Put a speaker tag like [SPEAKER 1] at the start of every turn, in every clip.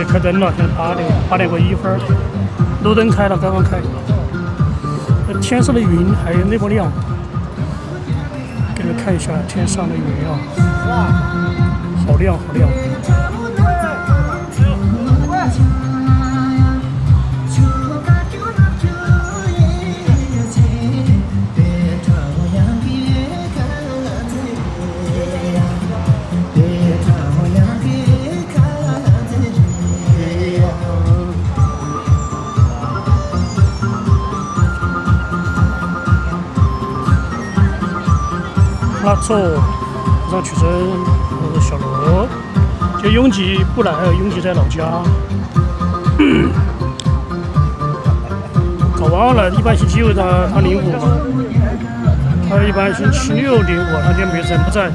[SPEAKER 1] 可人了，现在8点过1分，路灯开了，刚刚开。天上的云还有那么亮，给你们看一下天上的云啊，好亮好亮。那走上去镇小楼，就永吉不来，永吉在老家。搞忘了，一般星期六他领我嘛，他一般星期六领我，他就没人不在。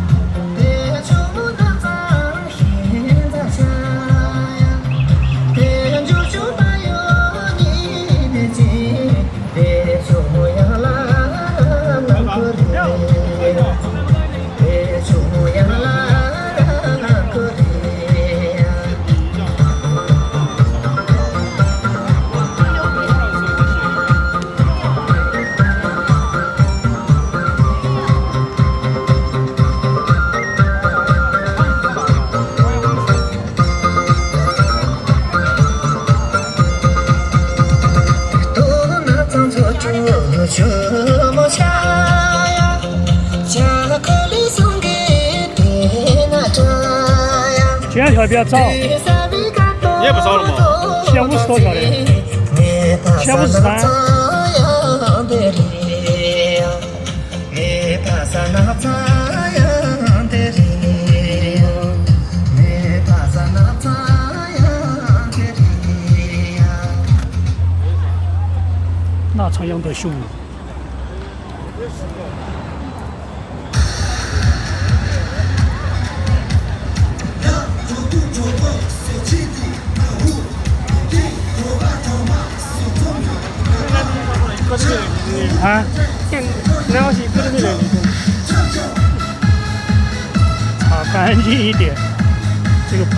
[SPEAKER 1] 今天条比较早，
[SPEAKER 2] 你也不早了吗
[SPEAKER 1] ？1050多条的，1053。那长杨德秀。啊，然后是个人的擦干净一点，这个布。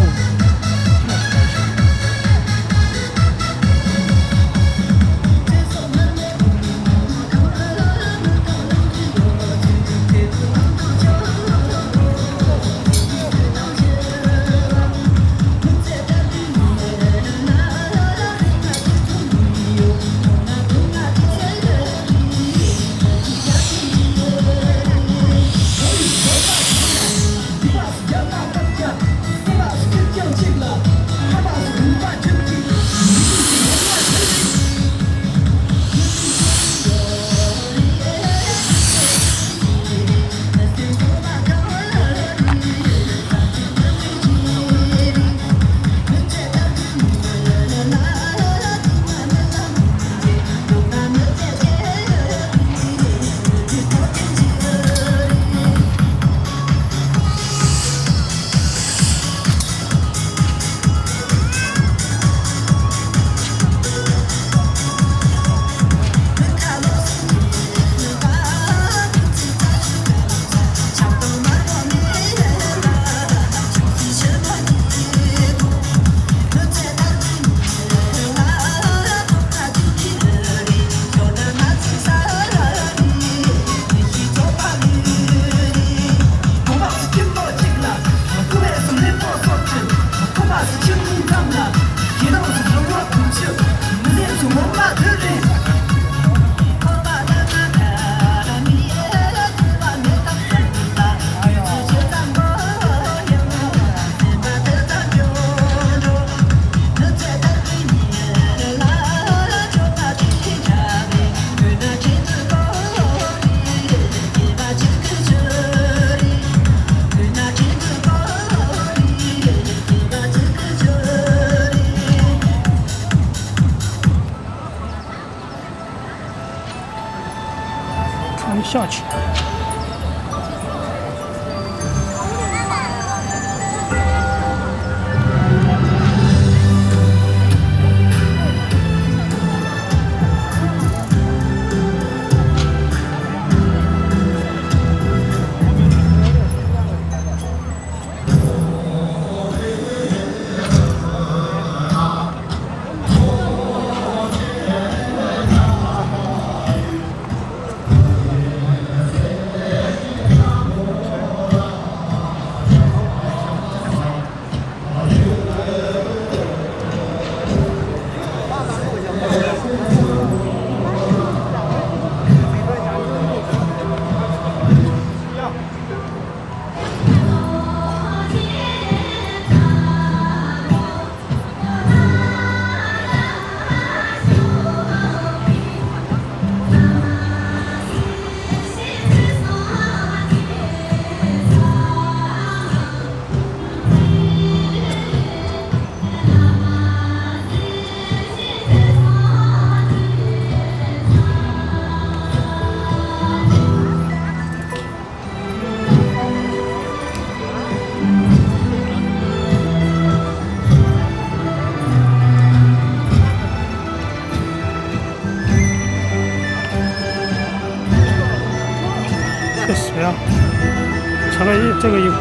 [SPEAKER 1] 下去。是呀，穿了这个衣服。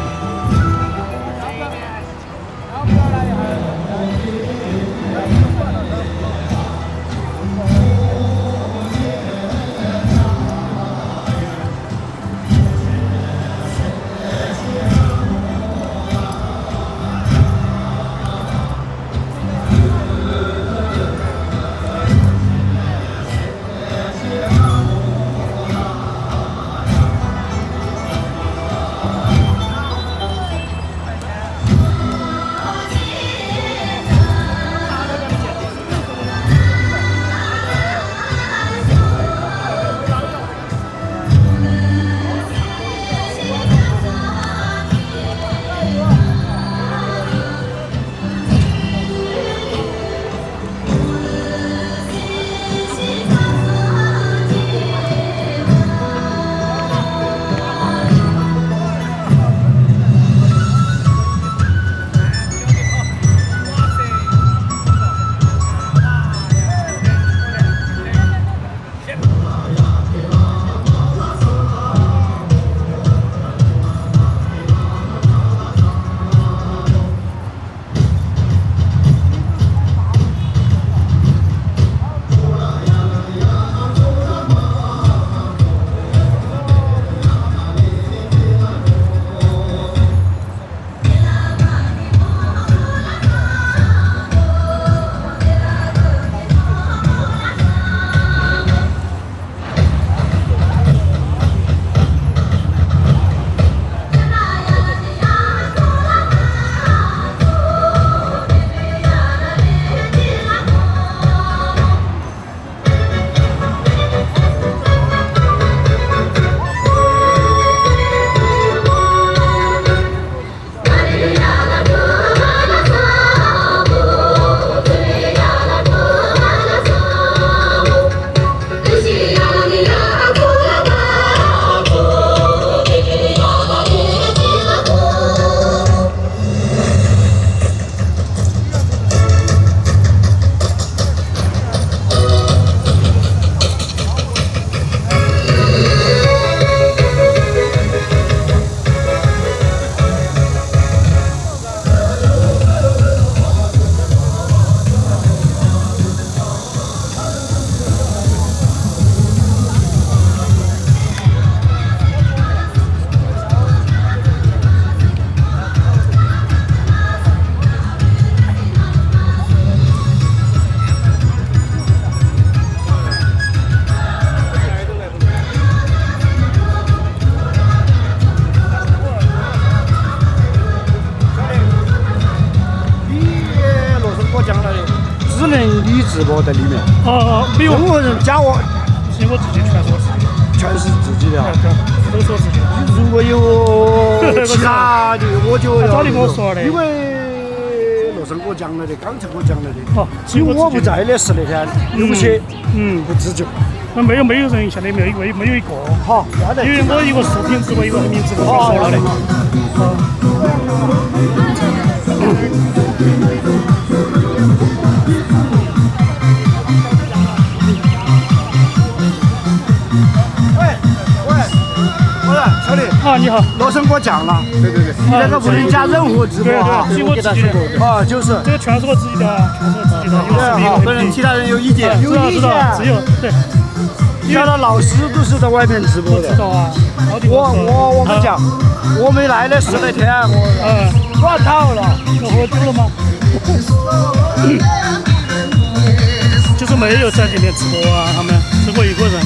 [SPEAKER 3] 你直播在里面。
[SPEAKER 1] 没有
[SPEAKER 3] 任何人加我，
[SPEAKER 1] 是我自己全说自己，
[SPEAKER 3] 全是自己的啊。
[SPEAKER 1] 都说自己的。
[SPEAKER 3] 如果有其他的，我就要。
[SPEAKER 1] 早你跟我说的。
[SPEAKER 3] 因为罗生给我讲了的，刚才给我讲了的。
[SPEAKER 1] 哦，
[SPEAKER 3] 因为我不在的是那天有些不自觉。
[SPEAKER 1] 那没有人，现在没有一个。
[SPEAKER 3] 好，
[SPEAKER 1] 因为我一个视频直播，一个名字我说了的。
[SPEAKER 3] 小李
[SPEAKER 1] 啊，你好，
[SPEAKER 3] 罗生给我讲了，对，你那个不能加任何直播哈，
[SPEAKER 1] 是我自己的
[SPEAKER 3] 啊，就是
[SPEAKER 1] 这个全是我自己的，全是我自己的，
[SPEAKER 3] 不能其他人有意见，
[SPEAKER 1] 有意见，只有对，
[SPEAKER 3] 其他的老师都是在外面直播的，
[SPEAKER 1] 知道啊，
[SPEAKER 3] 我们讲，我没来的是那天，我乱套了，
[SPEAKER 1] 我喝酒了吗？就是没有在里面直播啊，他们只我一个人。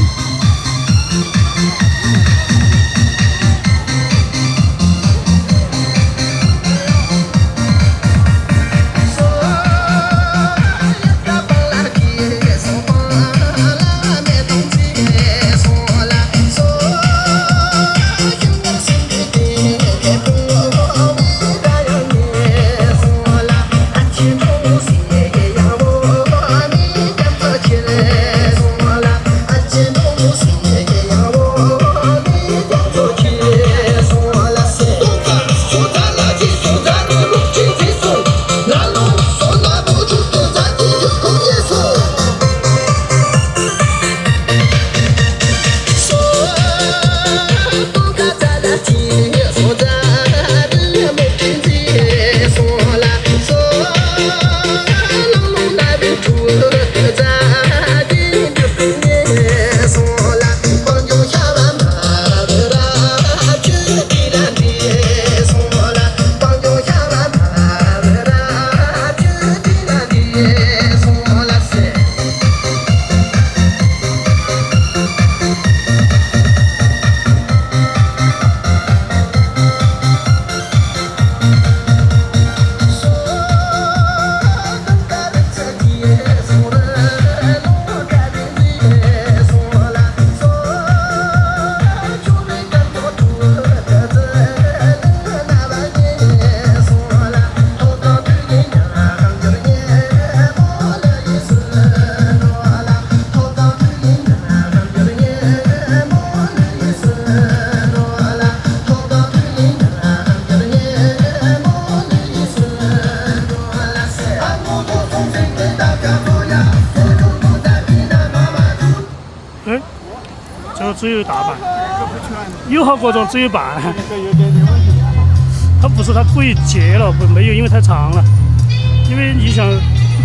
[SPEAKER 1] 都只有大半，有好各种只有半。它不是它可以接了，没有，因为太长了。因为你想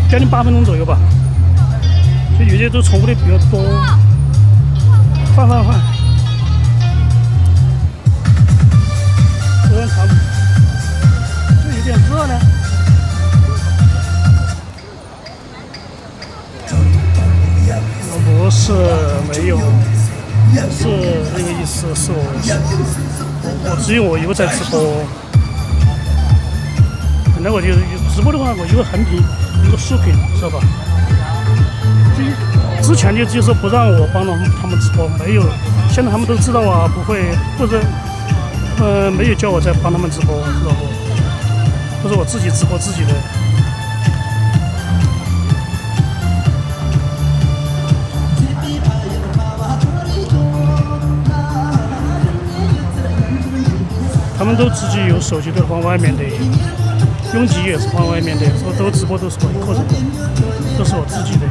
[SPEAKER 1] 将近8分钟左右吧，就有些都重复的比较多。换，有点长，就有点热呢。不是没有，是那个意思，是我只有我一个在直播。本来我就直播的话，我一个横屏，一个竖屏，知道吧？之前就是不让我帮他们直播，没有，现在他们都知道啊，不会或者没有叫我再帮他们直播，知道不？都是我自己直播自己的。他们都自己有手机，都放外面的，用机也是放外面的，都直播都是我一个人，都是我自己的。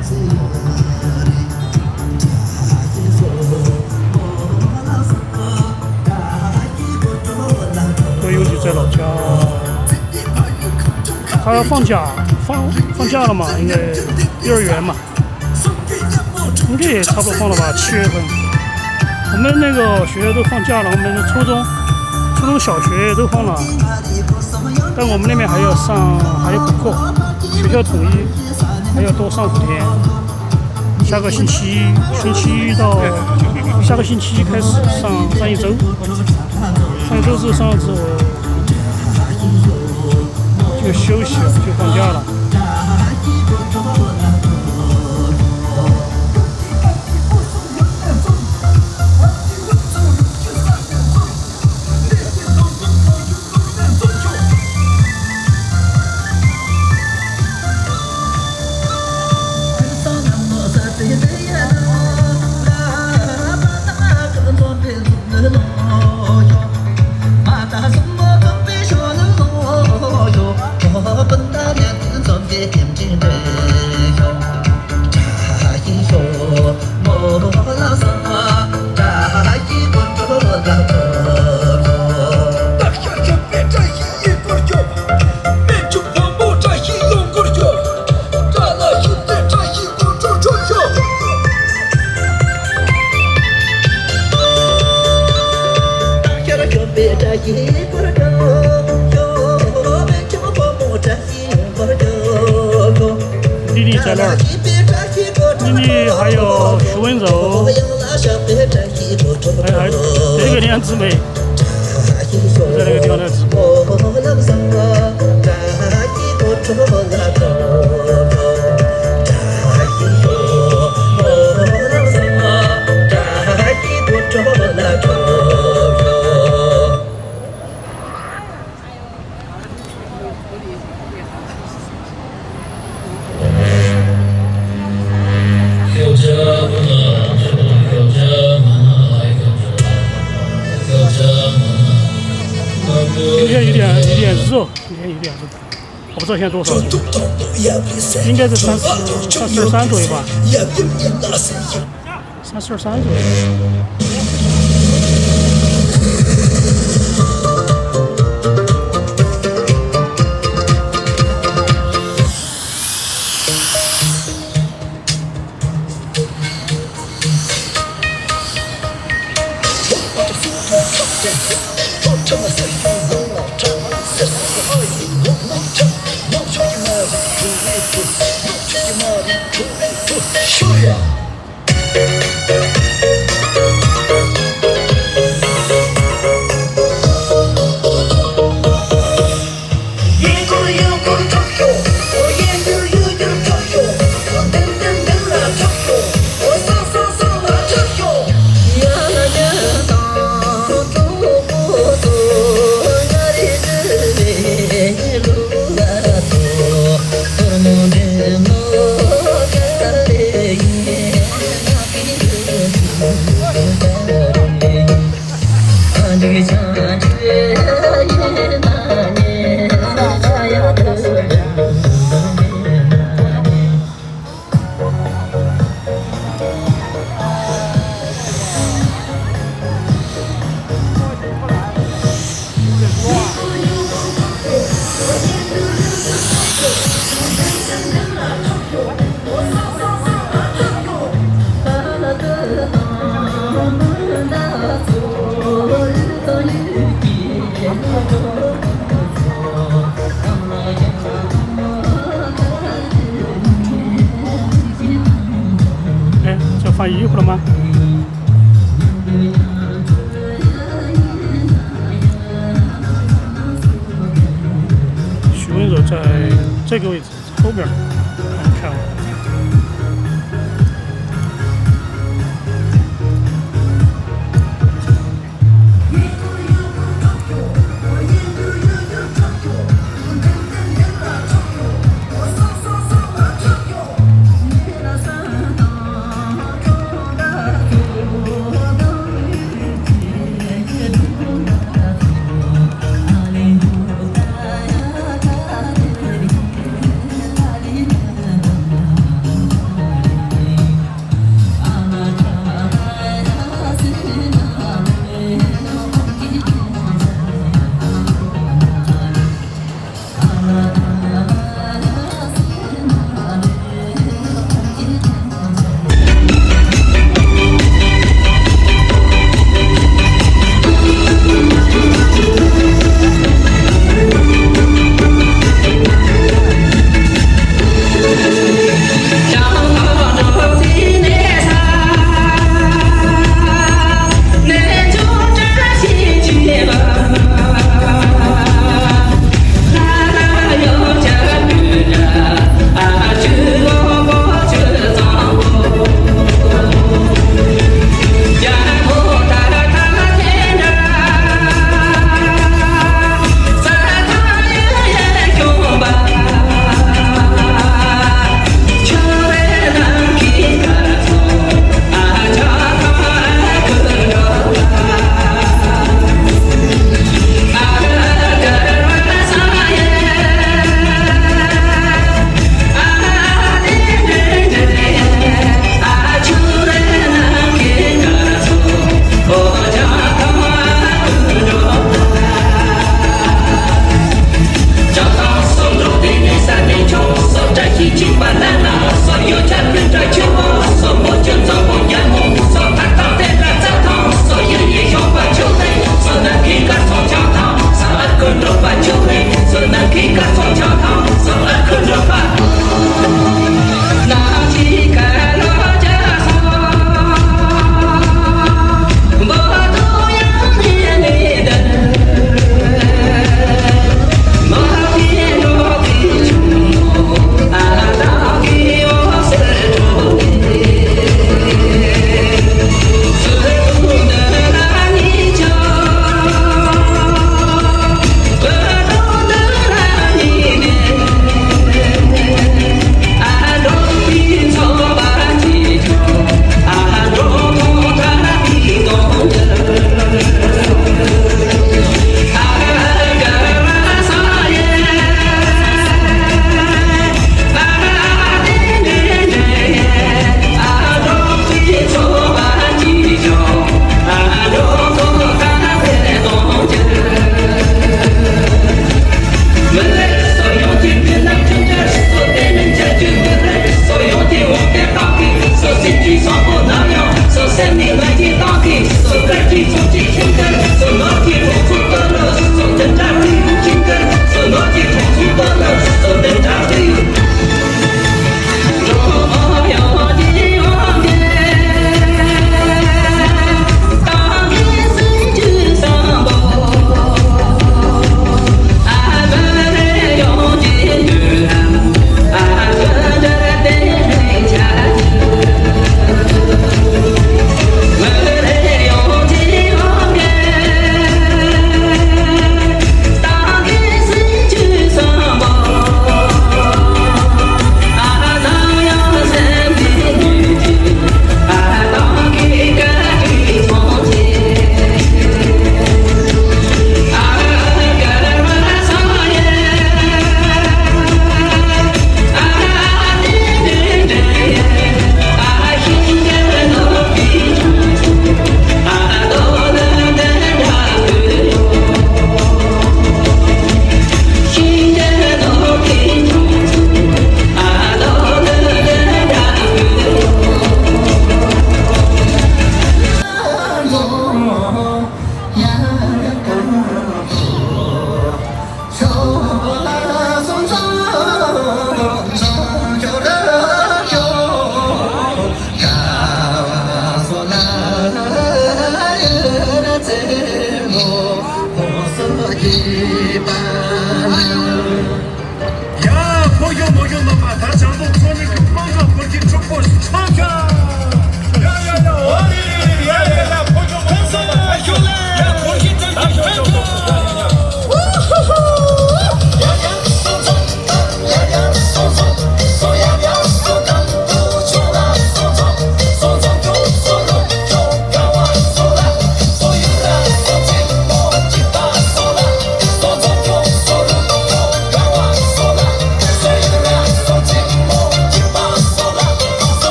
[SPEAKER 1] 我有就在老家，他放假了嘛，应该幼儿园嘛，应该也差不多放了吧，7月份。我们那个学校都放假了，我们初中、小学都放了，但我们那边还要补课，学校统一还要多上5天。下个星期到下个星期开始上一周，上一周是上次就休息了，就放假了。丽丽在那儿，丽丽还有徐温柔，还这个两姊妹在那个地方在直播。今天有点热，我不知道现在多少度，应该是32左右吧，32左右。放衣服了吗？许温柔在这个位置后边，很漂亮。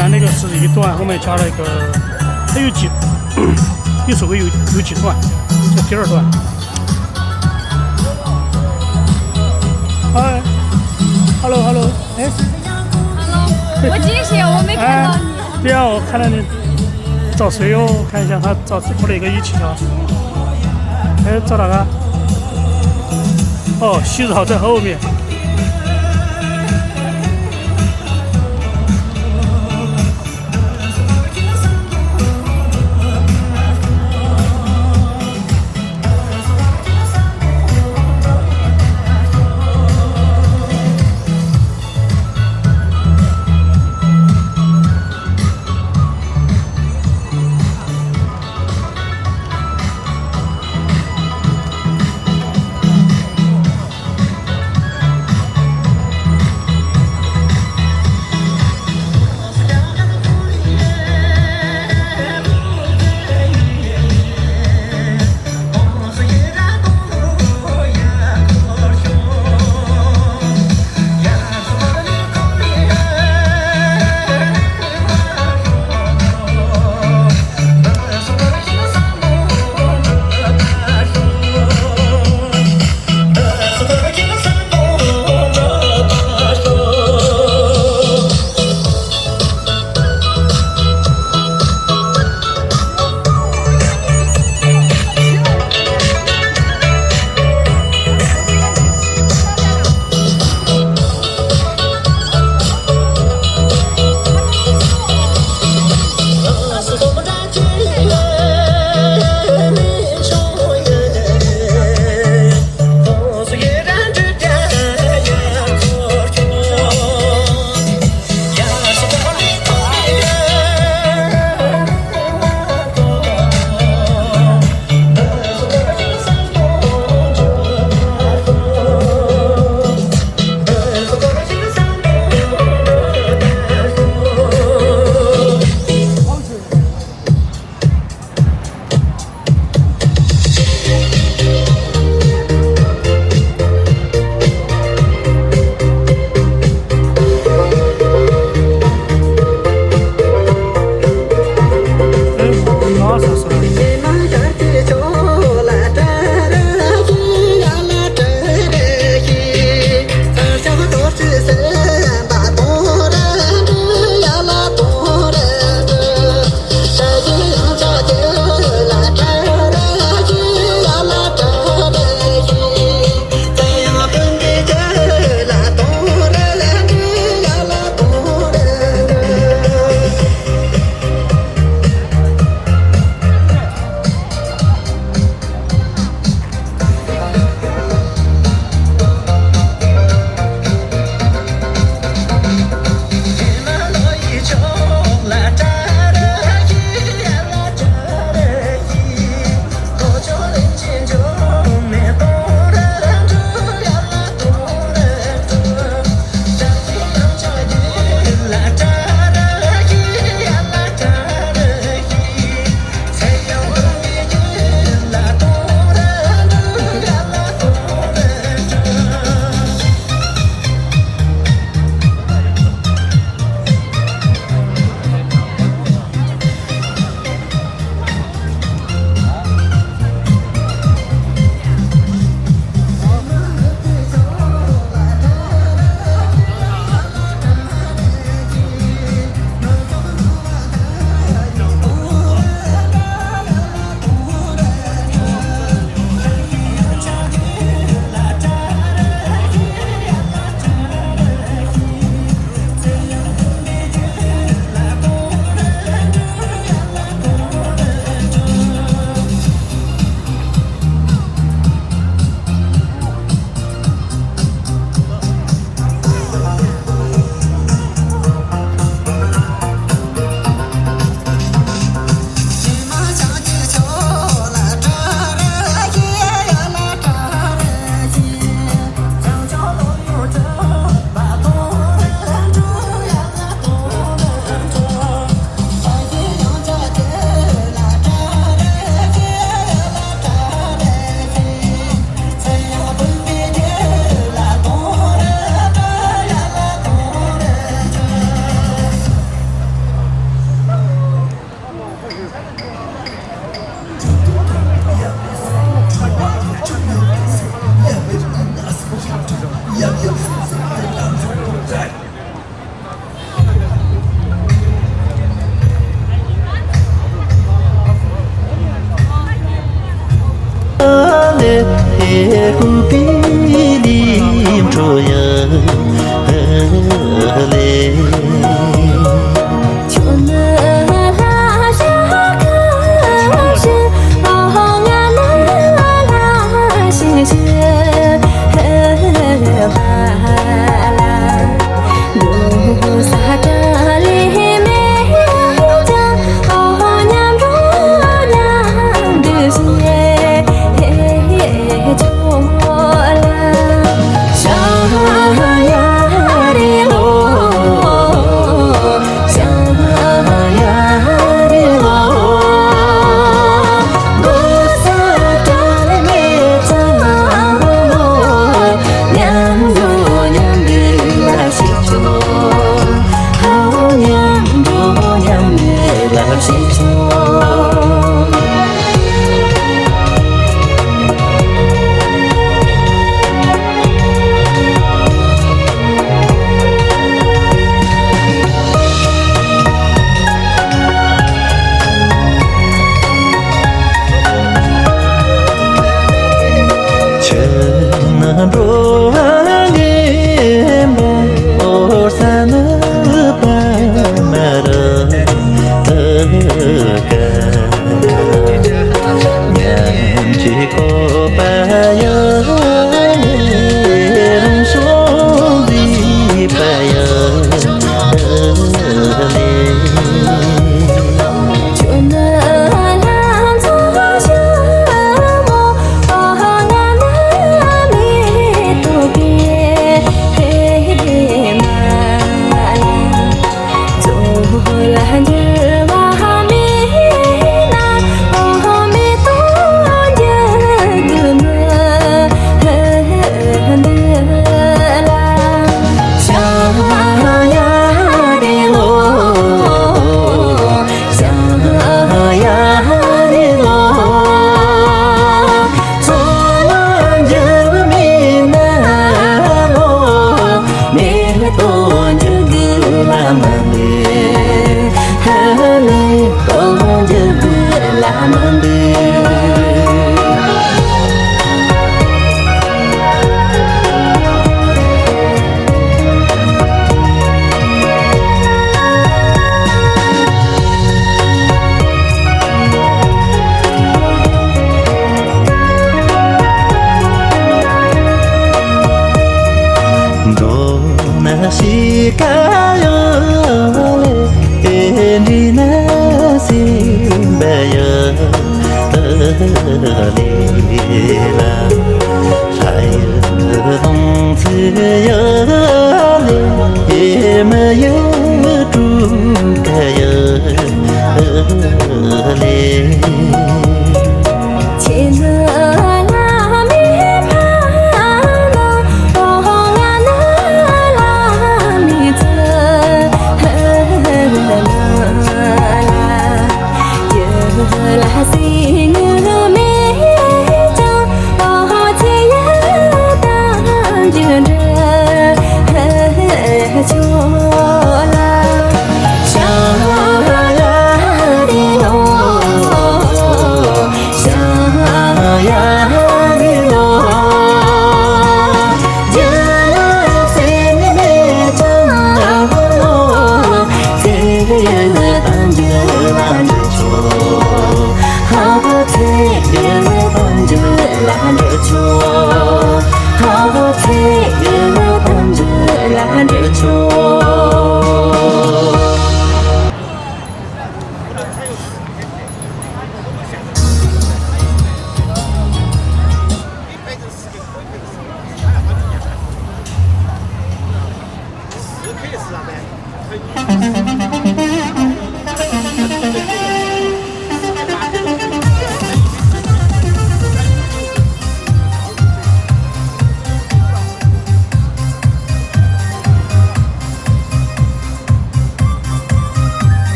[SPEAKER 1] 前那个是一段，后面加了一个，它有几，一首歌有几段，这第二段。哎，hello，哎
[SPEAKER 4] ，hello， 我惊喜，我没看到你。
[SPEAKER 1] 对呀，我看到你找谁哟？看一下，他找出了一个一起跳。哎，找哪个？哦，洗澡在后面。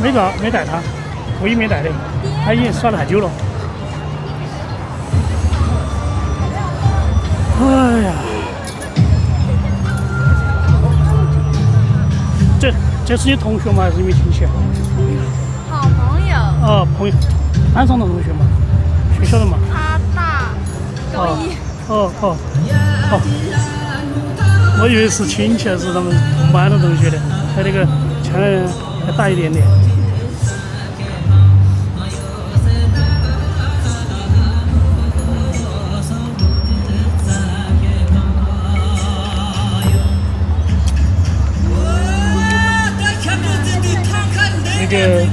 [SPEAKER 1] 没带他，唯一没带的，他已经耍了太久了。哎呀，这是你同学吗？还是你们亲戚？
[SPEAKER 4] 好朋友。
[SPEAKER 1] 哦，朋友，班上的同学嘛，学校的嘛。
[SPEAKER 4] 他大高一。
[SPEAKER 1] 哦。我以为是亲戚，是他们同班的同学的，他那个强人还大一点点。那个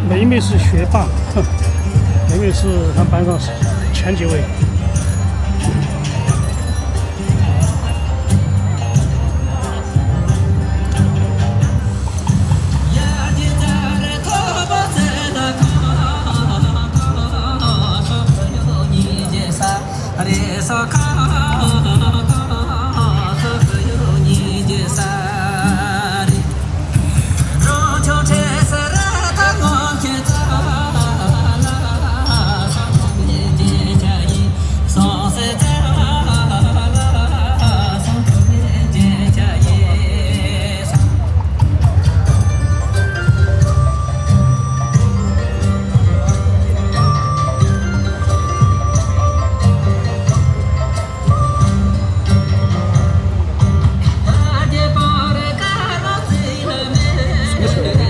[SPEAKER 1] 妹妹是学霸，妹妹是他班上前几位。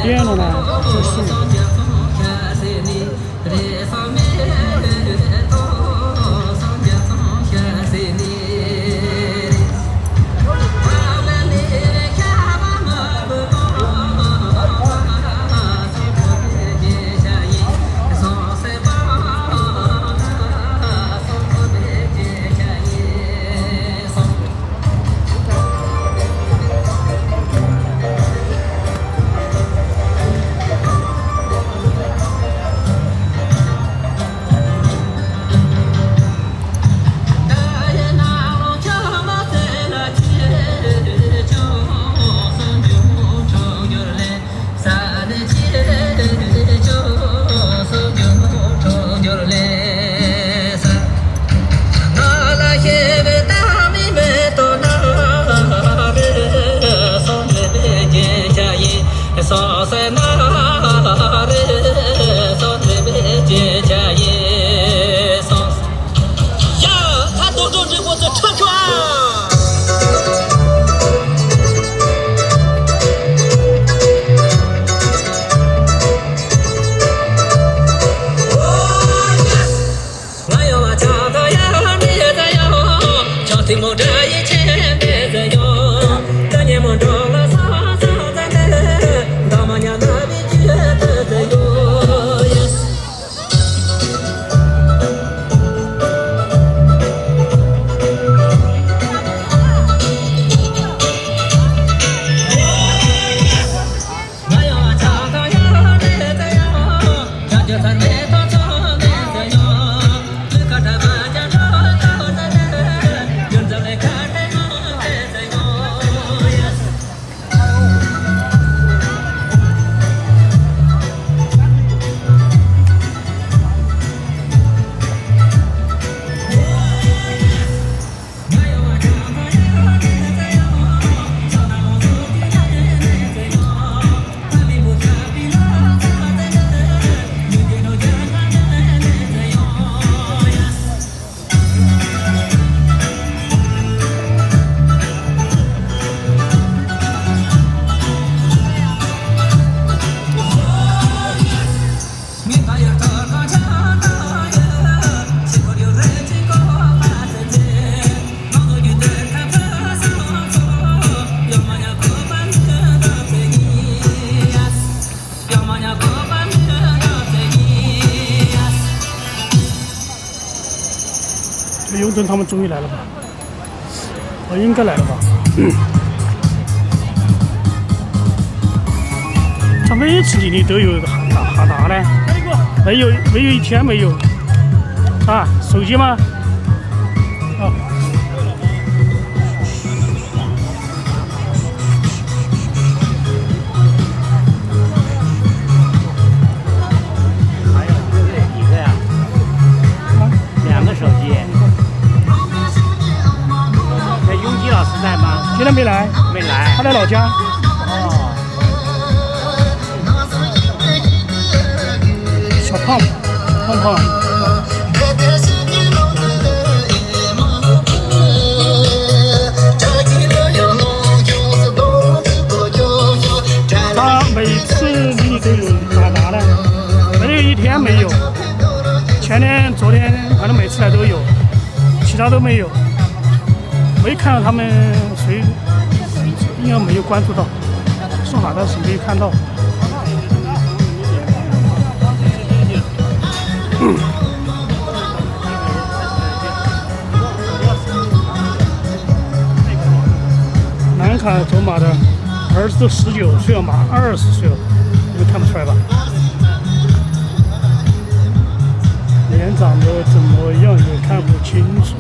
[SPEAKER 1] 变了呢，就是。永登他们终于来了吧？应该来了吧？他每次进去都有一个哈达呢？没有一天没有。啊，手机吗？啊。天没来，
[SPEAKER 3] 没来。
[SPEAKER 1] 他在老家。
[SPEAKER 3] 哦。
[SPEAKER 1] 小胖胖。他每次给你都有打杂的，没有一天没有。前天、昨天，反正每次来都有，其他都没有。没看到他们谁，应该没有关注到。说好的是没有看到。南卡走马的儿子都19岁了，马20岁了，你们看不出来吧？脸长得怎么样也看不清楚。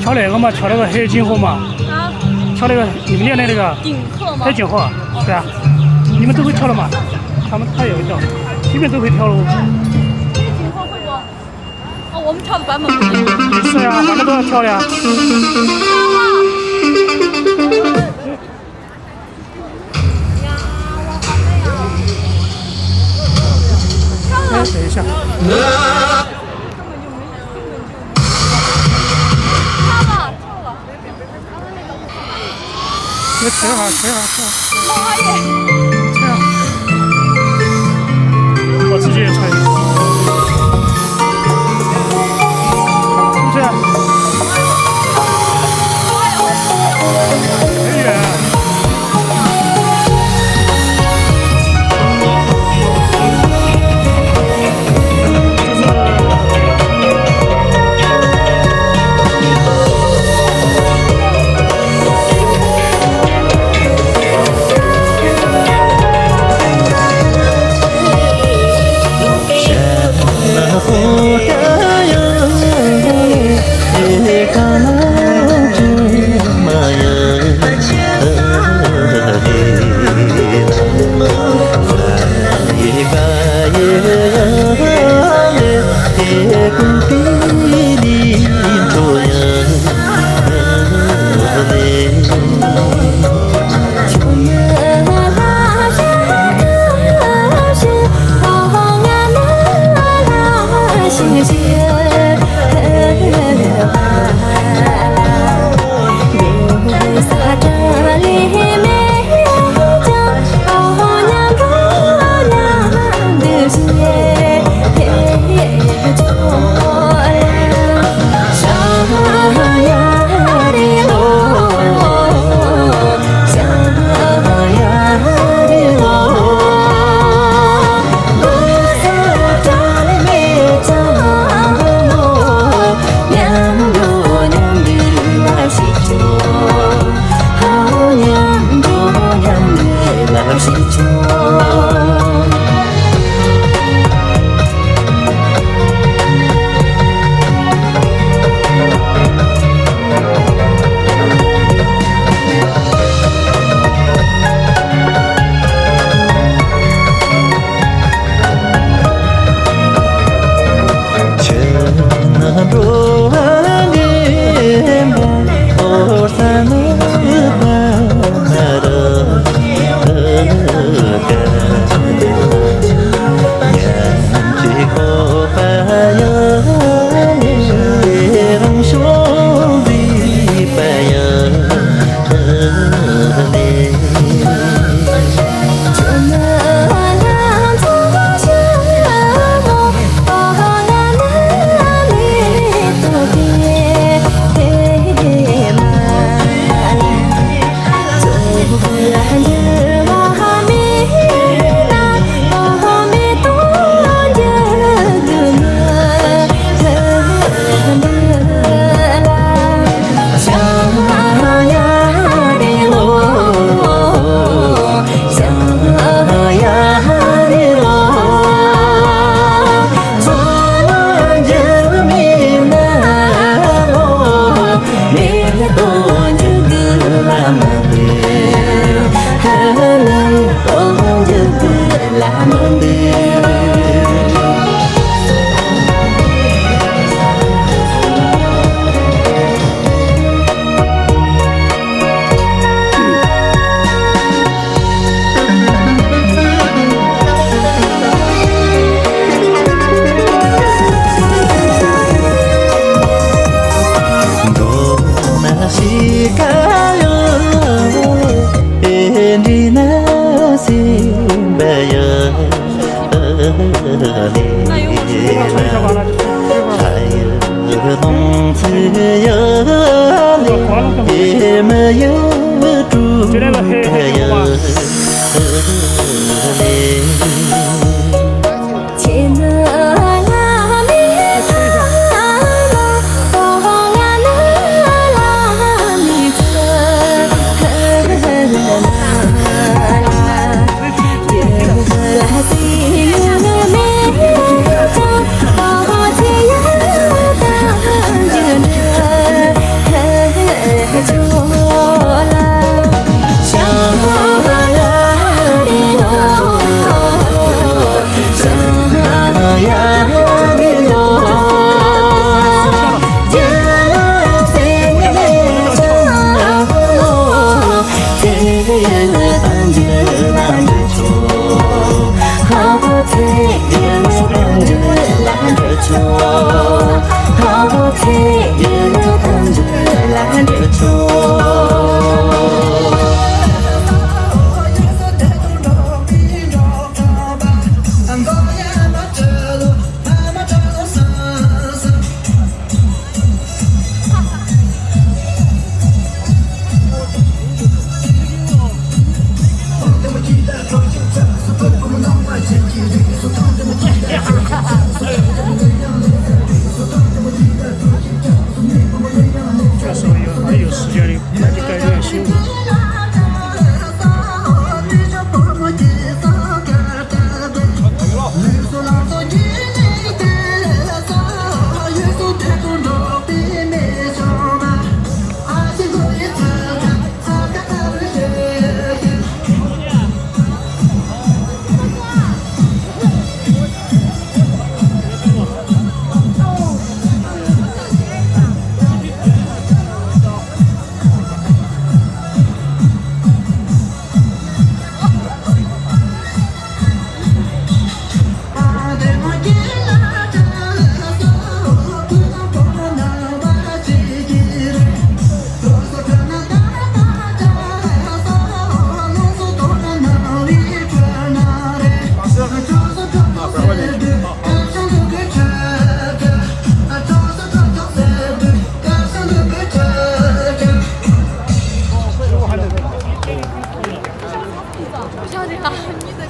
[SPEAKER 1] 跳那个嘛，跳那个黑金河嘛，
[SPEAKER 4] 啊，
[SPEAKER 1] 跳那个你们练的那个
[SPEAKER 4] 顶鹤吗
[SPEAKER 1] 黑？锦河，对啊，你们都会跳了嘛？他也会跳，基本都会跳喽。
[SPEAKER 4] 黑顶鹤会不？哦，我们跳的版本不一样。
[SPEAKER 1] 是呀，反正都要跳的呀。哎，等一下。你吹哈，吹哈，吹哈，我自己也吹。是不是啊？很远。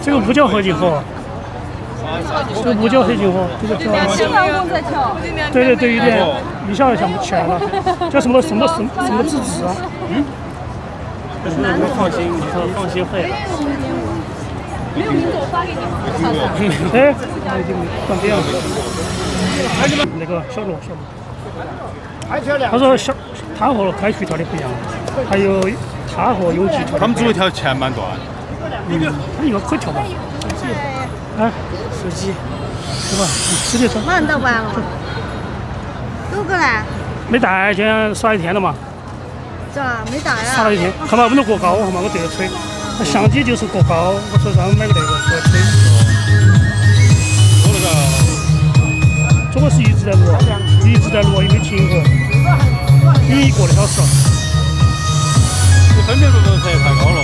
[SPEAKER 1] 这个不叫合景河，这个不叫合景河，这个叫。
[SPEAKER 4] 新郎公在跳。
[SPEAKER 1] 对，有点一下就想不起来了，叫什么之子啊？就是那个放心会。
[SPEAKER 4] 没有名字，我发给你吗？
[SPEAKER 1] 哎，已经断电了。那个小罗，他说他和开渠跳的不一样，还有他和有机跳。
[SPEAKER 2] 他们组一条前半段。
[SPEAKER 1] 他一个可以跳吧？啊，手机，是吧？直接走。
[SPEAKER 5] 马上到完了。走过来。
[SPEAKER 1] 没带，今天耍一天了嘛。
[SPEAKER 5] 咋没带啊？
[SPEAKER 1] 耍了一天，看嘛，不能过高，好嘛，我对着吹。那相机就是过高，我说让买个那个过吹。
[SPEAKER 2] 我那个，
[SPEAKER 1] 这个是一直在录，也没停过，已经1个多小时了。
[SPEAKER 2] 你分辨率不是太高了。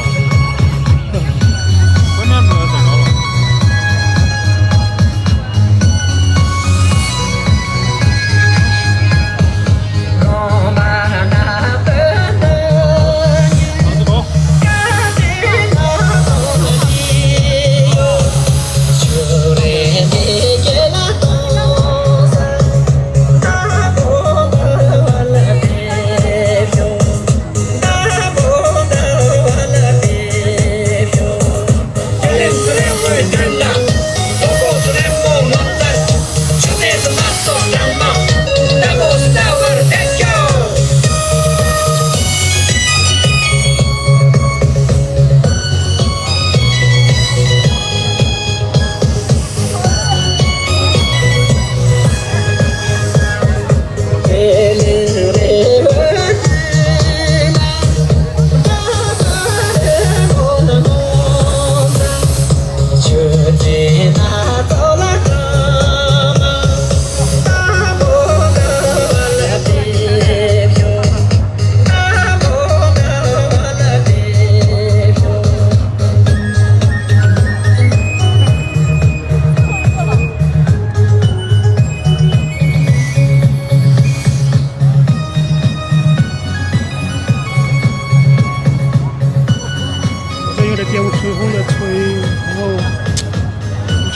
[SPEAKER 2] 分辨率太高了。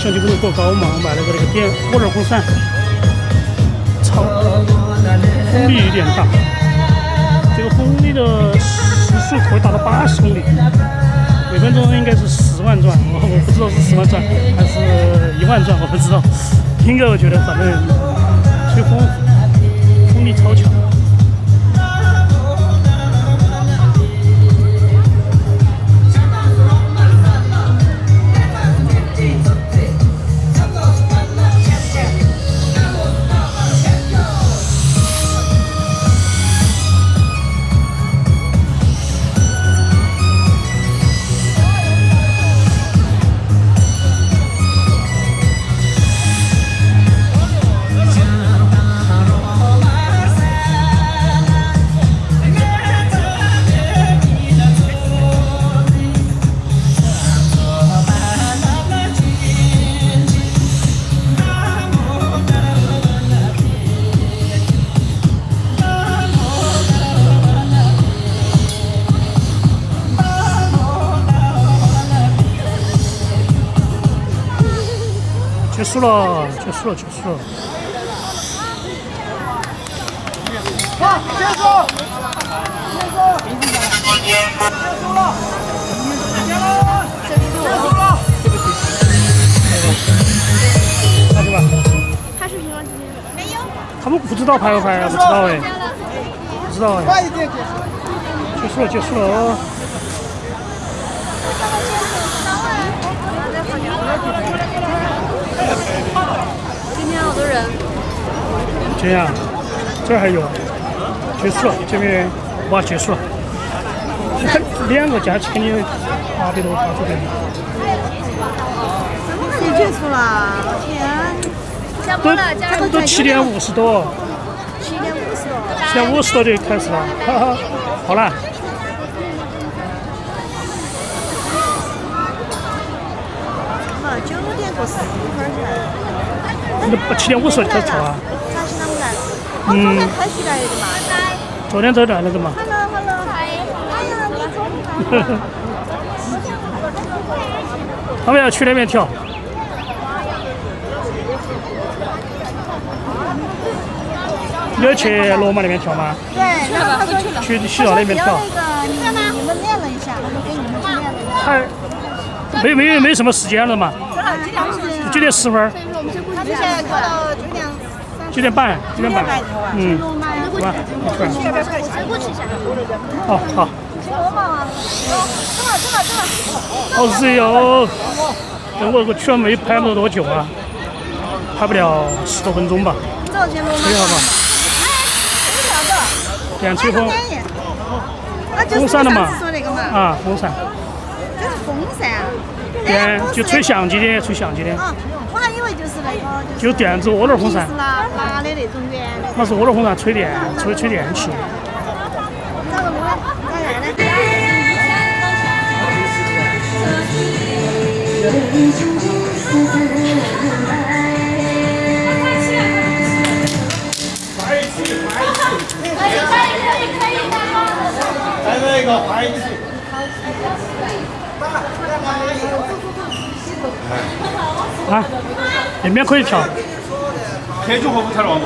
[SPEAKER 1] 相机不能过高嘛，我买了个那个电52公3，操，风力有点大，这个风力的时速可以达到80公里，每分钟应该是10万转，我不知道是10万转还是1万转，我不知道，应该我觉得反正吹风力超强。束了，结束了，结束了。
[SPEAKER 3] 好，结束。
[SPEAKER 1] 开始吧。
[SPEAKER 5] 拍视频吗？今天没有。
[SPEAKER 1] 他们不知道拍不拍，不知道哎，不知道哎。
[SPEAKER 3] 快一点结束。
[SPEAKER 1] 结束了，结束了哦。
[SPEAKER 4] 今天好多人。
[SPEAKER 1] 这样，这还有，结束了，这边哇结束了。2个加起肯定800多800多。
[SPEAKER 5] 怎么可以结束了？天！
[SPEAKER 1] 都7点50多。
[SPEAKER 5] 7点50多。
[SPEAKER 1] 7点50多就开始了，哈哈，好了。
[SPEAKER 5] 9点过4分起来了。
[SPEAKER 1] 那7点50就开始啊？
[SPEAKER 5] 啥时他们来？昨天开起来的嘛。
[SPEAKER 1] 昨天在那个嘛。他们要去那边跳。你要去罗马那边跳吗？
[SPEAKER 5] 对，然后他说
[SPEAKER 1] 去西岛那边跳。
[SPEAKER 5] 你们练了一下，我就给你们去练了。
[SPEAKER 1] 没什么时间了嘛。9点10分。
[SPEAKER 5] 他之前跳到
[SPEAKER 1] 9点半。嗯。是吧？好好。好热哦！等我去了没拍不了多久啊，拍不了10多分钟吧。吹好吧。点吹风。风扇的嘛。啊，风扇。
[SPEAKER 5] 就是风扇。
[SPEAKER 1] 点就吹响机的，吹响机的。
[SPEAKER 5] 我还以为就是那个
[SPEAKER 1] 就电子涡轮风扇。
[SPEAKER 5] 拿的那种圆的。
[SPEAKER 1] 那是涡轮风扇，吹电气。
[SPEAKER 5] 咋个弄的？咋样的？
[SPEAKER 2] 来那个排气。
[SPEAKER 1] 啊，那边可以跳。
[SPEAKER 2] 黑酒河不跳了不？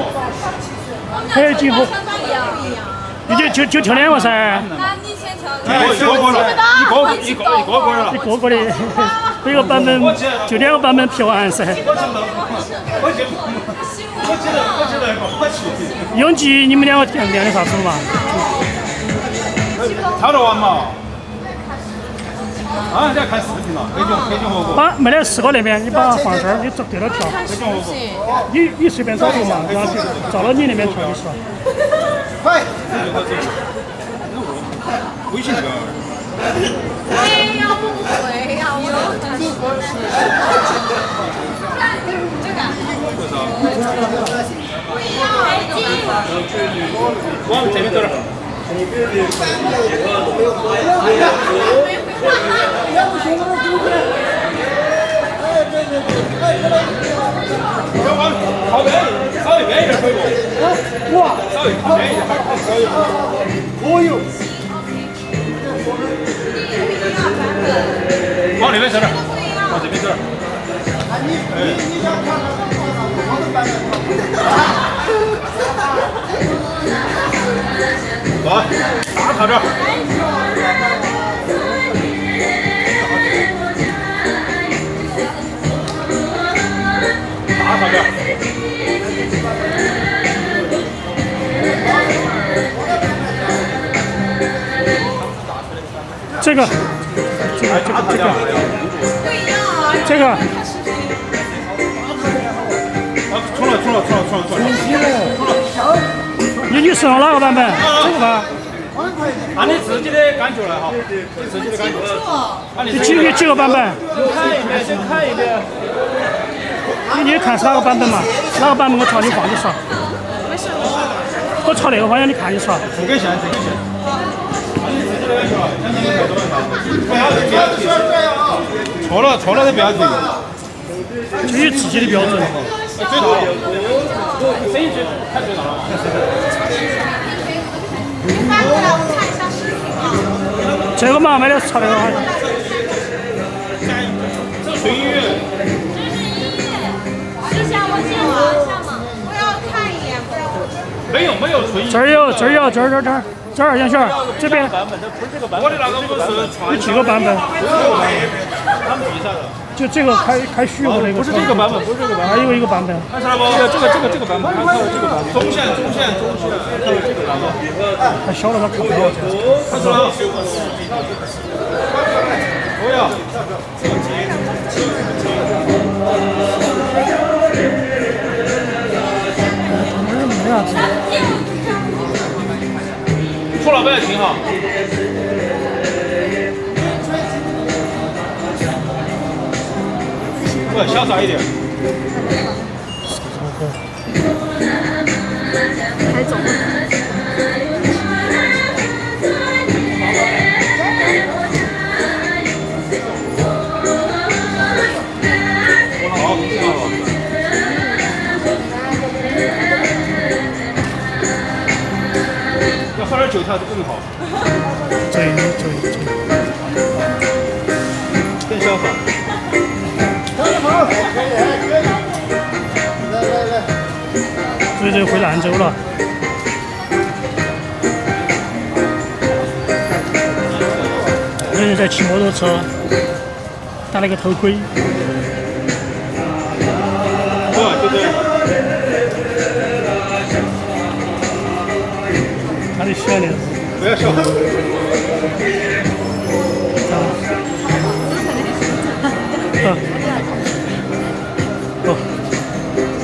[SPEAKER 1] 黑酒河。你就跳2个噻。
[SPEAKER 4] 那你先跳。
[SPEAKER 2] 一
[SPEAKER 1] 个的，每个版本就2个版本跳完噻。永吉，你们2个练的啥子嘛？
[SPEAKER 2] 跳得完嘛？啊，在看视频了，黑酒火锅。
[SPEAKER 1] 把没得4个那边，你把它放这儿，你对着跳。你随便找个嘛，然后照到你那边跳就是了。
[SPEAKER 3] 快！
[SPEAKER 2] 微信这个。往这边走点。要往靠边，稍微边一点可以不？
[SPEAKER 3] 哇！
[SPEAKER 2] 稍微靠边一点，稍微。
[SPEAKER 3] 哦哟！
[SPEAKER 2] 往那边走点，往这边走点。
[SPEAKER 3] 你想看我的版本？
[SPEAKER 2] 来，大套点。大套点。
[SPEAKER 1] 这个。
[SPEAKER 2] 冲了！
[SPEAKER 1] 你适合哪个版本？这个吧。
[SPEAKER 2] 按你自己的感觉来哈，你自己的感觉。
[SPEAKER 1] 你几个版本？
[SPEAKER 2] 先看一遍。
[SPEAKER 1] 你看是哪个版本嘛？哪个版本我朝你放就耍。我朝那个方向你看就耍。
[SPEAKER 2] 这个线。按你自己的感觉，相信你太多了。错了就不要提。
[SPEAKER 1] 基于自己的标准。
[SPEAKER 2] 最大。声音太最大了。
[SPEAKER 1] 这个嘛，没得差那个。
[SPEAKER 2] 这是音乐。没有纯银。
[SPEAKER 1] 这儿有，这儿杨轩儿这边。
[SPEAKER 2] 我的那个不是
[SPEAKER 1] 有几个版本？
[SPEAKER 2] 他们比赛的。
[SPEAKER 1] 就这个开虚无那个。
[SPEAKER 2] 不是这个版本，不是这个版本。
[SPEAKER 1] 还有一个版本。
[SPEAKER 2] 看出来不？这个版本，看到这个版本。中线，看到这个版本。
[SPEAKER 1] 太小了，他看不到。
[SPEAKER 2] 看出来了。不要。出老板也挺好。不，潇洒一点。
[SPEAKER 5] 还走。
[SPEAKER 2] 要喝点酒跳就更好。
[SPEAKER 1] 对，
[SPEAKER 2] 更潇洒。
[SPEAKER 1] 所以就回兰州了。有人在骑摩托车，戴了个头盔。
[SPEAKER 2] 对。
[SPEAKER 1] 他的笑脸。
[SPEAKER 2] 不要笑。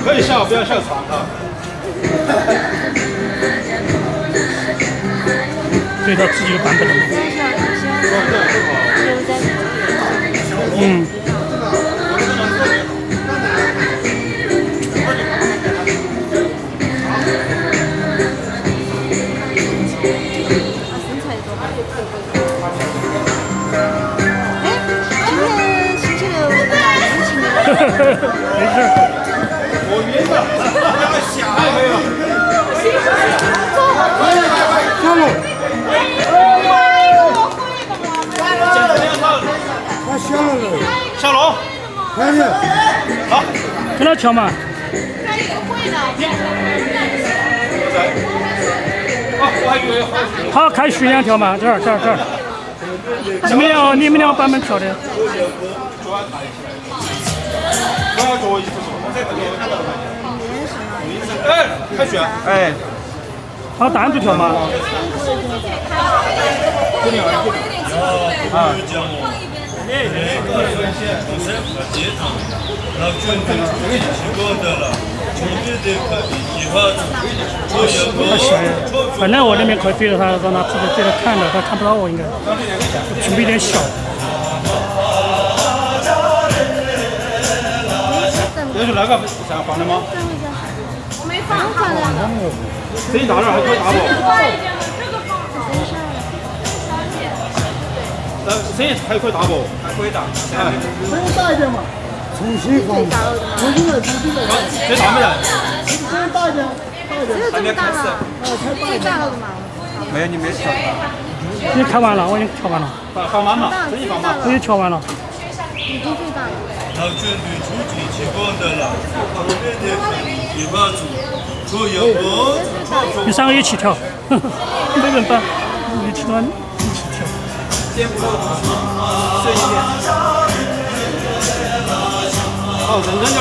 [SPEAKER 2] 可以笑，不要笑场啊。
[SPEAKER 1] 对他自己的版本的。嗯。没事。
[SPEAKER 2] 我晕了，想还没有。
[SPEAKER 3] 下路。他下了了。
[SPEAKER 2] 下楼。
[SPEAKER 3] 快点。
[SPEAKER 2] 好，
[SPEAKER 1] 跟他跳嘛。
[SPEAKER 2] 我还以为
[SPEAKER 1] 好，开徐阳跳嘛，这儿。你们两个版本跳的。
[SPEAKER 2] 哎，开学。哎。
[SPEAKER 1] 他单独跳嘛。太小了，本来我那边可以对着他，让他自己对着看的，他看不到我应该。准备有点小。
[SPEAKER 2] 这是那个想放的吗？
[SPEAKER 5] 我没放的。
[SPEAKER 2] 声音大点还可以打不？声音还可以打不？还可以打。哎，
[SPEAKER 3] 声音大一点嘛。重新放。重新来。
[SPEAKER 2] 这大没来？
[SPEAKER 3] 声音大一点。
[SPEAKER 5] 只有这么大了。太大了的嘛。
[SPEAKER 2] 没有，你没调。
[SPEAKER 1] 你调完了，我已经调完了。
[SPEAKER 2] 放慢嘛，声音放慢。
[SPEAKER 1] 我已经调完了。
[SPEAKER 5] 已经最大了。
[SPEAKER 6] 让军队出击起光的了，后面的一把主，左右不。
[SPEAKER 1] 你3个一起跳，没人办，一起跳，一起跳。
[SPEAKER 2] 好，认真点。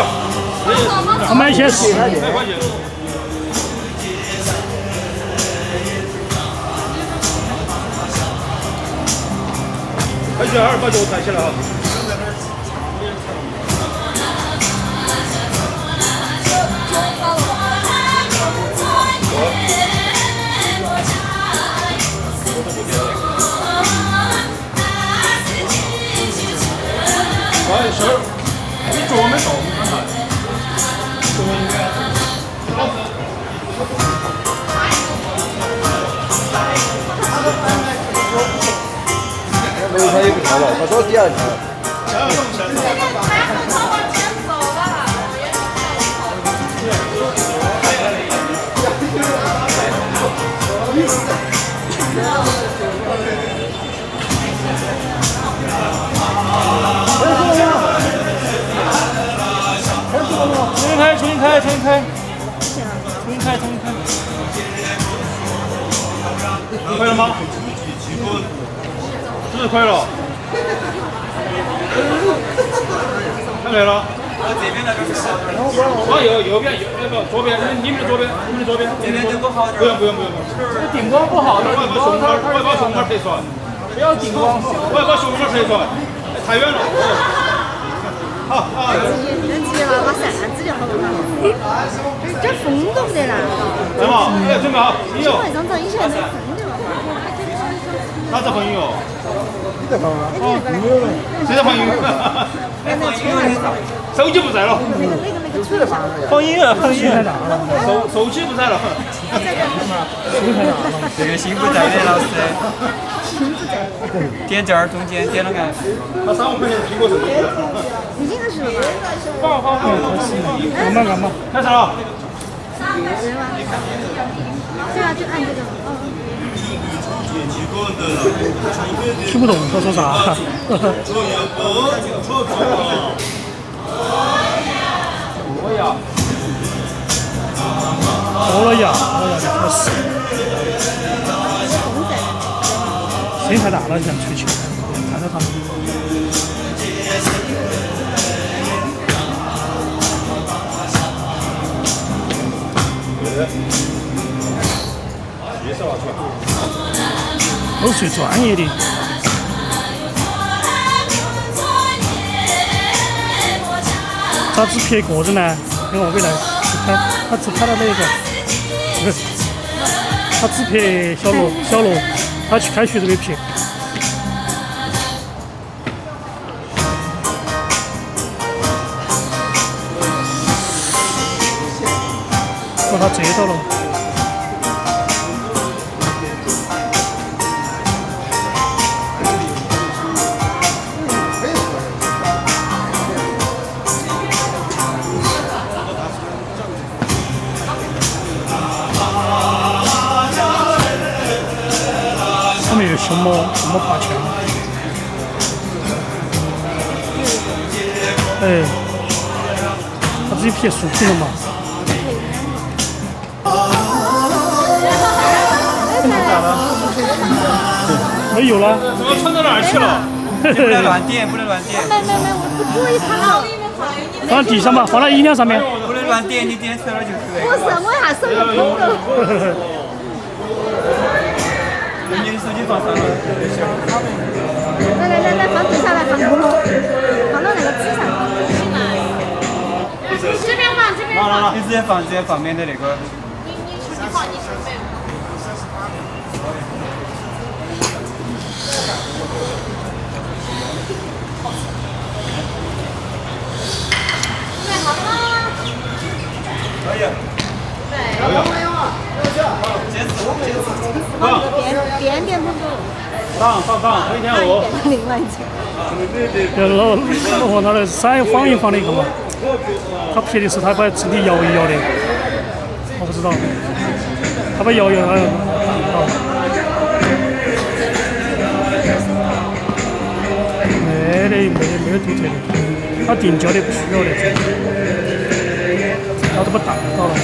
[SPEAKER 1] 我买一些10。
[SPEAKER 2] 没关系。开学2把脚抬起来哈。哎，是，你脚没动，看看。
[SPEAKER 3] 没有他也不跳了，他说第2跳。
[SPEAKER 1] 重新开。
[SPEAKER 2] 快了吗？真的快了。看来了。
[SPEAKER 7] 这边那个是。
[SPEAKER 2] 右边左边，你们的左边。
[SPEAKER 7] 这边灯光好点。
[SPEAKER 2] 不用。
[SPEAKER 3] 顶光不好，
[SPEAKER 2] 我要把熊猫拍出来。
[SPEAKER 3] 不要顶光。
[SPEAKER 2] 我要把熊猫拍出来。太远了。好。
[SPEAKER 5] 人直接拿扇子就好了。这风都不得了。
[SPEAKER 2] 来嘛，准备好，音乐。
[SPEAKER 5] 这张照以前没风的嘛。
[SPEAKER 2] 哪在放音乐？
[SPEAKER 3] 你在放吗？
[SPEAKER 2] 谁在放音乐？手机不在了。
[SPEAKER 3] 放音乐，
[SPEAKER 2] 手机不在了。
[SPEAKER 7] 这个心不在的老师。点这儿中间点了看。
[SPEAKER 2] 他3万块钱的苹果手机。
[SPEAKER 5] 已经开始了吧？
[SPEAKER 2] 放。干嘛？开始了。
[SPEAKER 5] 对啊，就按这个。
[SPEAKER 1] 听不懂他说啥。欧了呀，开始。声音太大了，像吹球，看到他们。都是最专业的。他只拍个人呢，因为未来他只拍了那个，他只拍小罗，他去开学都没拍。把他遮到了。后面有熊猫爬墙。哎，他自己拍竖屏了嘛？没有了。
[SPEAKER 2] 怎么穿到哪儿去了？
[SPEAKER 7] 不能乱点，不能乱点。
[SPEAKER 5] 没，我不注意看到。
[SPEAKER 1] 放在地上嘛，放在衣领上面。
[SPEAKER 7] 不能乱点，你点出来就对。
[SPEAKER 5] 不是，我一下手就碰到了。
[SPEAKER 7] 你的手机放上了。
[SPEAKER 5] 来，放地下来，放到那个纸上。这边放，这边放。
[SPEAKER 7] 你直接放，免得那个。
[SPEAKER 4] 你放你准备。
[SPEAKER 7] 可以。
[SPEAKER 5] 边不走。
[SPEAKER 2] 上，回天鹅。
[SPEAKER 5] 另外一层。
[SPEAKER 1] 老王他那是放一放的一个嘛，他拍的是他把身体摇一摇的，我不知道，他把摇一摇，没有独特的，他定焦的不需要的，他都把打到了。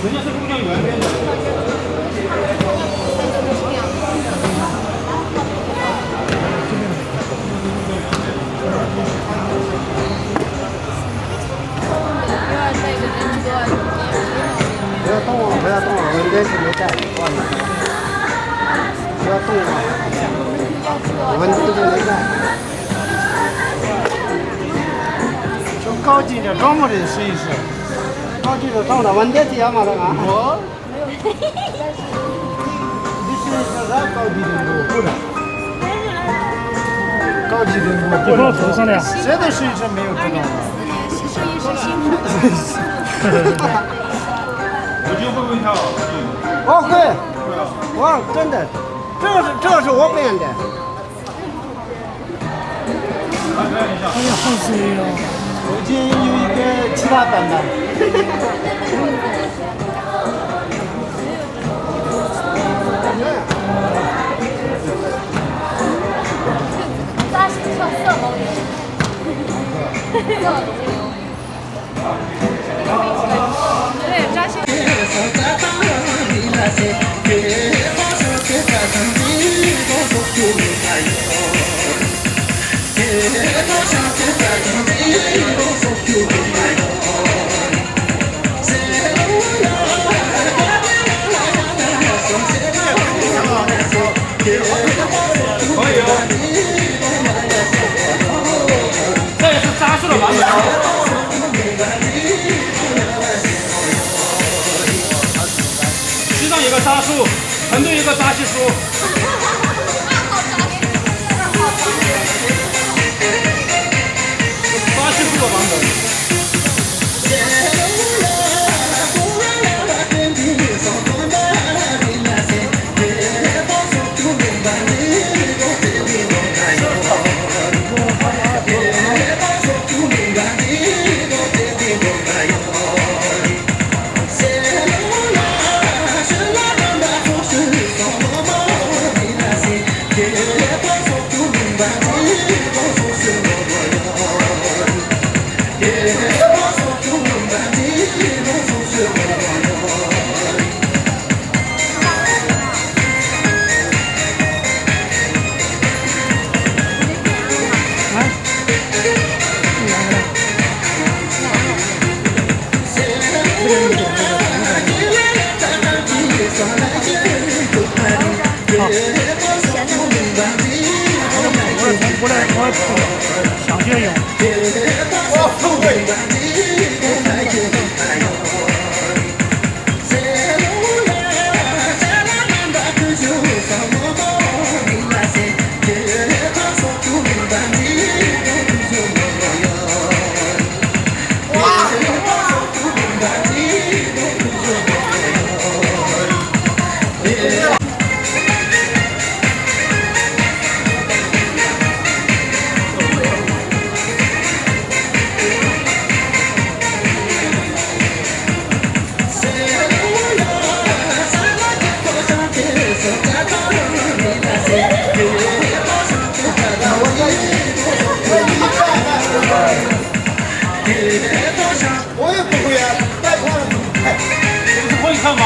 [SPEAKER 2] 人家是姑娘园边的。
[SPEAKER 3] 不要动啊！我们这是没带，不要动啊！我们这边没带。高级的，专门的试一试。高级的到了晚点点嘛，那个。我。你试一试啥高级的路，不能。高级的路不能头上的呀。谁的试一试没有这种？
[SPEAKER 5] 试一试辛苦。
[SPEAKER 2] 我就会跳。
[SPEAKER 3] 我会，我真的，这个是我编的。
[SPEAKER 1] 哎呀，好水哦！
[SPEAKER 3] 后期有一个其他版本。
[SPEAKER 5] 扎心跳色毛也是。
[SPEAKER 4] 对，扎心。
[SPEAKER 2] 可以哦。这也是扎实的版本。西藏有个扎树，成都有个扎西树。扎西树的版本。
[SPEAKER 1] 我想学用。
[SPEAKER 3] 我也不会啊，带跑了。
[SPEAKER 2] 你是会看吗？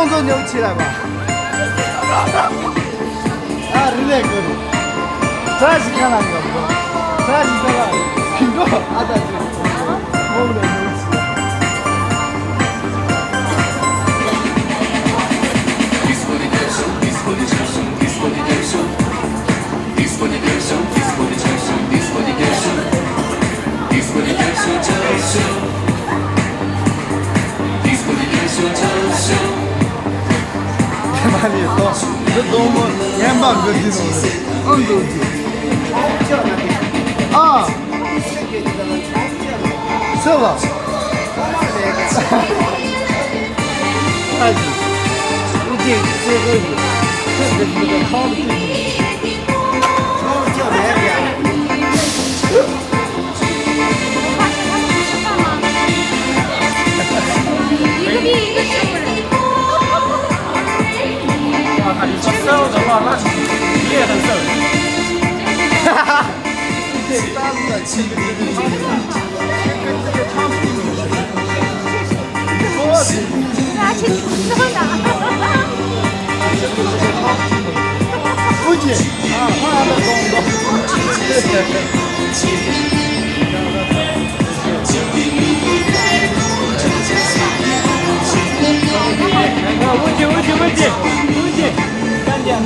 [SPEAKER 3] 动作扭起来吧。啊，你那个，这是看那个不？这是这个，苹果啊，对对，我们的扭起来。많이 또 너무 예만 그리는 엉덩이 아 서봐 하지 이제 저거지 근데 이거 카드 너무 저 내야
[SPEAKER 4] 一个比一个瘦人。
[SPEAKER 2] 你说瘦的话，那你也很瘦。
[SPEAKER 3] 哈哈，这大陆的气质，
[SPEAKER 5] 拿起手呢。
[SPEAKER 3] 不仅啊，他的动作。无忌，看见了。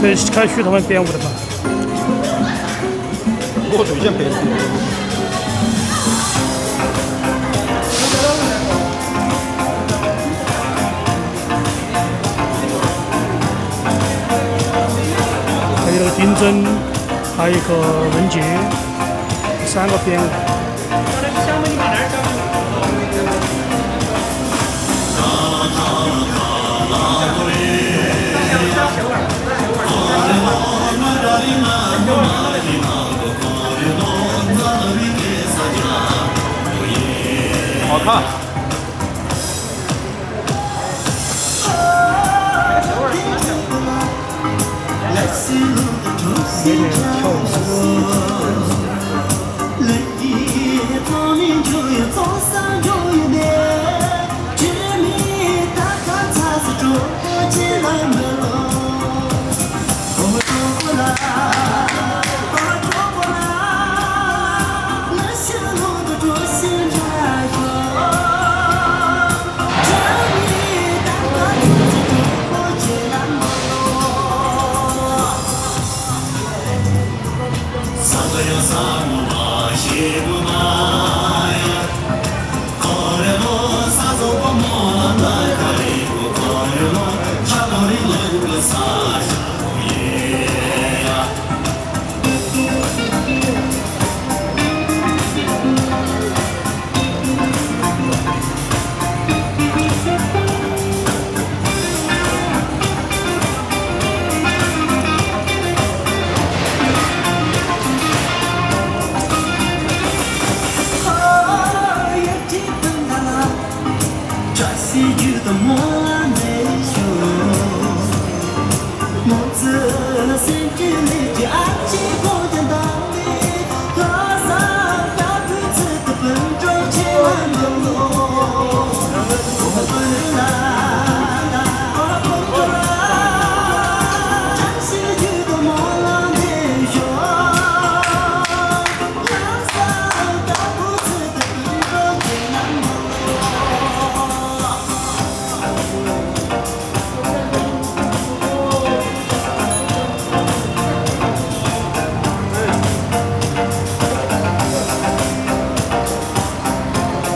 [SPEAKER 1] 所以开始他们编舞的嘛。
[SPEAKER 2] 我最先拍的。
[SPEAKER 1] 还有丁真，还有一个任杰，3个编舞。
[SPEAKER 2] 好看。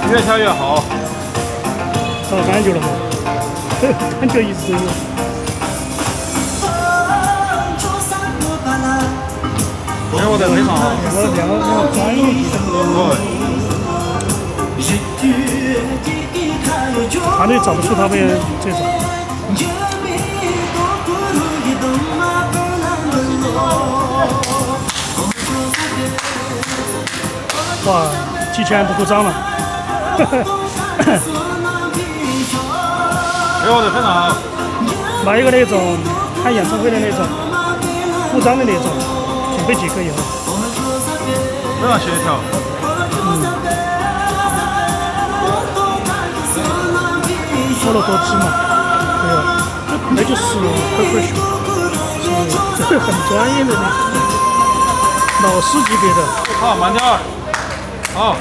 [SPEAKER 2] 越跳越好，
[SPEAKER 1] 找感觉了嘛，感觉一直有。
[SPEAKER 2] 哎，我在非常好。
[SPEAKER 1] 我两个专业的，团队找不出他们这种。哇，几千都鼓掌了。
[SPEAKER 2] 哎，我在非常好。
[SPEAKER 1] 来一个那种看演唱会的那种鼓掌的那种，准备几个以后。
[SPEAKER 2] 非常协调。
[SPEAKER 1] 说了多次嘛，对呀，那就是会学，是这很专业的那种，老师级别的。
[SPEAKER 2] 好，慢点儿。好。